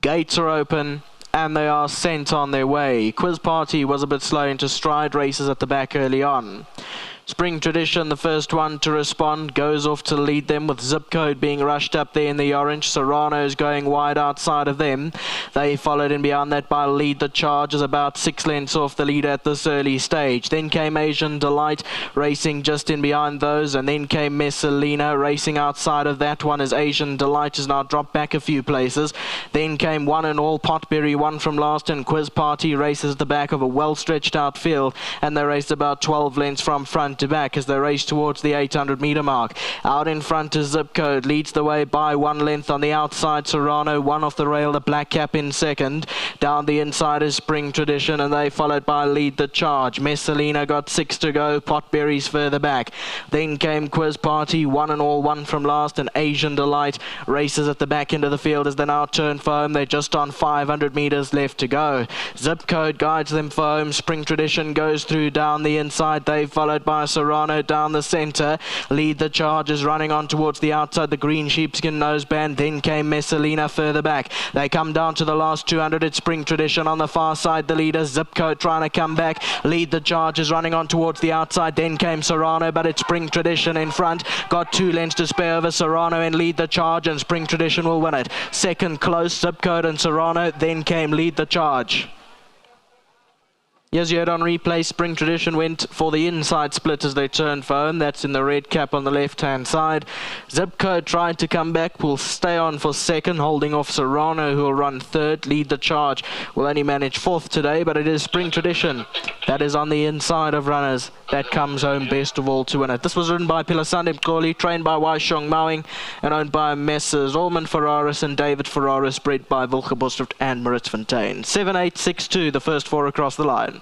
Gates are open and they are sent on their way. Quiz Party was a bit slow into stride, races at the back early on. Spring Tradition, the first one to respond, goes off to lead them with Zip Code being rushed up there in the orange. Serrano's going wide outside of them. They followed in behind that by Lead the Charge, is about 6 lengths off the lead at this early stage. Then came Asian Delight racing just in behind those, and then came Messalina racing outside of that one as Asian Delight has now dropped back a few places. Then came One and All Potberry, one from last, and Quiz Party races at the back of a well stretched out field, and they raced about 12 lengths from front to back as they race towards the 800 meter mark. Out in front is Zip Code, leads the way by 1 length. On the outside, Serrano, one off the rail, the Black Cap in second. Down the inside is Spring Tradition, and they followed by Lead the Charge. Messalina got 6 to go, Potberry's further back. Then came Quiz Party, One and All, one from last, and Asian Delight races at the back end of the field as they now turn for home. They're just on 500 meters left to go. Zip Code guides them for home. Spring Tradition goes through down the inside. They followed by Serrano down the centre. Lead the Charge is running on towards the outside, the green sheepskin noseband. Then came Messalina further back. They come down to the last 200. It's Spring Tradition on the far side, the leader. Zip Code trying to come back. Lead the Charge is running on towards the outside. Then came Serrano, but it's Spring Tradition in front. Got 2 lengths to spare over Serrano and Lead the Charge, and Spring Tradition will win it. Second close, Zip Code and Serrano. Then came Lead the Charge. Yes, you heard on replay, Spring Tradition went for the inside split as they turned for home. That's in the red cap on the left-hand side. Zip Code tried to come back, will stay on for second, holding off Serrano, who will run third. Lead the Charge will only manage fourth today, but it is Spring Tradition that is on the inside of runners that comes home best of all to win it. This was ridden by Pilasande Mkoli, trained by Waishong Mowing, and owned by Messrs. Allman Ferraris and David Ferraris, bred by Wilke Bosrift and Maritz Fontein. 7-8-6-2, the first 4 across the line.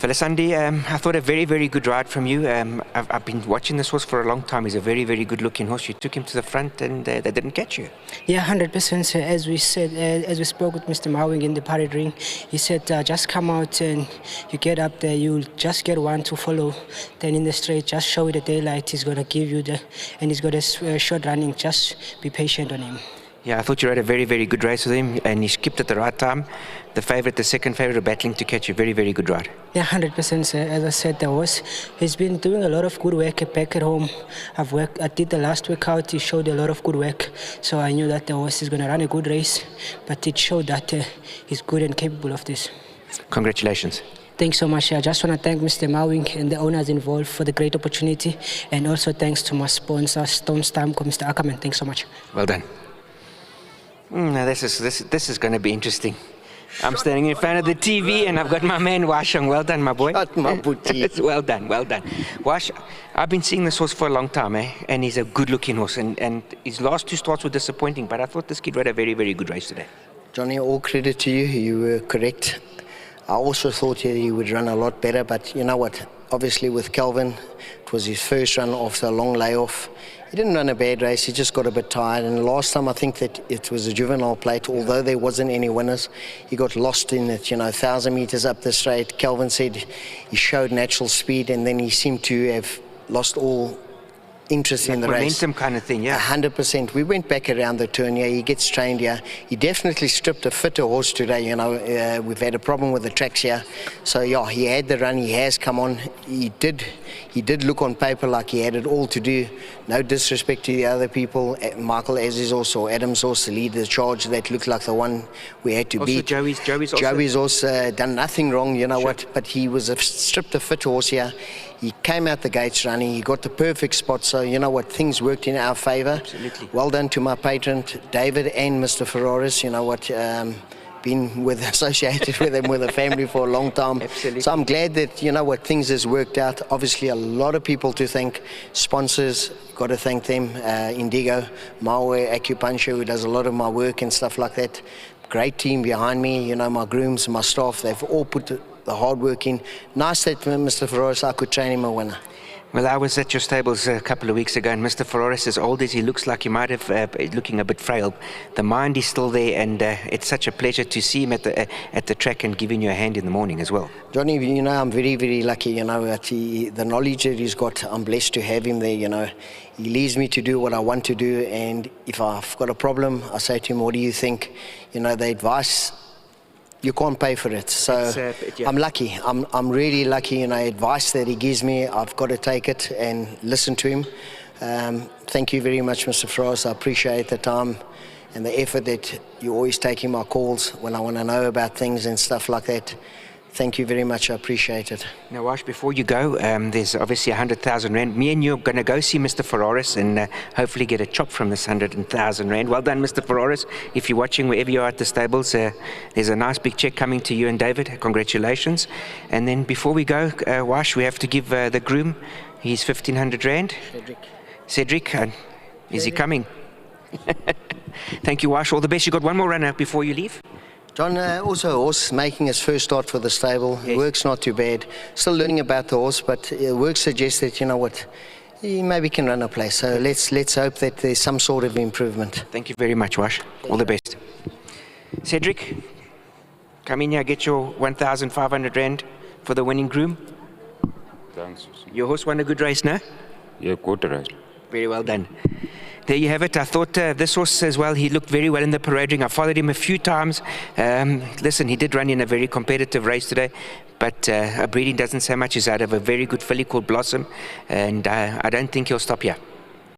Pilasande, I thought a very, very good ride from you. I've been watching this horse for a long time. He's a very, very good looking horse. You took him to the front and they didn't catch you. Yeah, 100%. As we said, as we spoke with Mr. Mowing in the parade ring, he said just come out and you get up there, you'll just get one to follow. Then in the straight, just show it the daylight. He's going to give you the, and he's got a short running. Just be patient on him. Yeah, I thought you rode a very, very good race with him, and he skipped at the right time. The favourite, the second favourite, are battling to catch you. Very, very good ride. Yeah, 100%. Sir. As I said, the horse, he's been doing a lot of good work back at home. I did the last workout. He showed a lot of good work, so I knew that the horse is going to run a good race. But it showed that he's good and capable of this. Congratulations. Thanks so much. I just want to thank Mr. Mowing and the owners involved for the great opportunity, and also thanks to my sponsor, Stone Stamco, Mr. Ackerman. Thanks so much. Well done. Now this is going to be interesting. I'm standing in front of the TV and I've got my man Washong. Well done, my boy. Well done, well done. Wash, I've been seeing this horse for a long time, and he's a good-looking horse. And his last 2 starts were disappointing, but I thought this kid rode a very, very good race today. Johnny, all credit to you. You were correct. I also thought he would run a lot better, but you know what? Obviously with Kelvin, it was his first run after a long layoff. He didn't run a bad race, he just got a bit tired. And last time I think that it was a juvenile plate, although there wasn't any winners. He got lost in it, 1,000 metres up the straight. Kelvin said he showed natural speed, and then he seemed to have lost all interest in the race. Momentum kind of thing, yeah. 100%. We went back around the turn here. He gets trained here. He definitely stripped a fitter horse today. We've had a problem with the tracks here. So yeah, he had the run. He has come on. He did look on paper like he had it all to do. No disrespect to the other people. Michael Aziz also, Adams also lead the charge. That looked like the one we had to beat. Joey's also done nothing wrong, what? But he was stripped a fit horse here. He came out the gates running. He got the perfect spot. So you know what? Things worked in our favour. Absolutely. Well done to my patron, David and Mr. Ferraris. You know what? Been associated with them with a family for a long time. Absolutely. So I'm glad that things has worked out. Obviously a lot of people to thank, sponsors, got to thank them, Indigo, Maui Acupuncture, who does a lot of my work and stuff like that. Great team behind me, my grooms, my staff, they've all put the hard work in. Nice that Mr. Ferraris, I could train him a winner. Well, I was at your stables a couple of weeks ago, and Mr. Ferraris, as old as he looks like, he might have looking a bit frail. The mind is still there, and it's such a pleasure to see him at the track and giving you a hand in the morning as well. Johnny, you know, I'm very, very lucky, you know, that the knowledge that he's got, I'm blessed to have him there, you know. He leads me to do what I want to do, and if I've got a problem, I say to him, what do you think? You know, the advice, you can't pay for it. So yeah. I'm lucky. I'm really lucky, you know, advice that he gives me, I've got to take it and listen to him. Thank you very much, Mr. Frost. I appreciate the time and the effort that you're always taking my calls when I want to know about things and stuff like that. Thank you very much. I appreciate it. Now, Wash, before you go, there's obviously 100,000 Rand. Me and you are going to go see Mr. Ferraris and hopefully get a chop from this 100,000 Rand. Well done, Mr. Ferraris. If you're watching wherever you are at the stables, there's a nice big check coming to you and David. Congratulations. And then before we go, Wash, we have to give the groom his 1,500 Rand. Cedric, is he coming? Thank you, Wash. All the best. You got one more runner before you leave? John, also a horse making his first start for the stable. Yes. Work's not too bad. Still learning about the horse, but work suggests that, you know what, he maybe can run a place. So let's hope that there's some sort of improvement. Thank you very much, Wash. All the best. Cedric, come in here, get your 1,500 Rand for the winning groom. Thanks. Your horse won a good race, no? Yeah, good race. Very well done. There you have it. I thought this horse as well, he looked very well in the parade ring. I followed him a few times. Listen, he did run in a very competitive race today, but breeding doesn't say much. He's out of a very good filly called Blossom, and I don't think he'll stop here.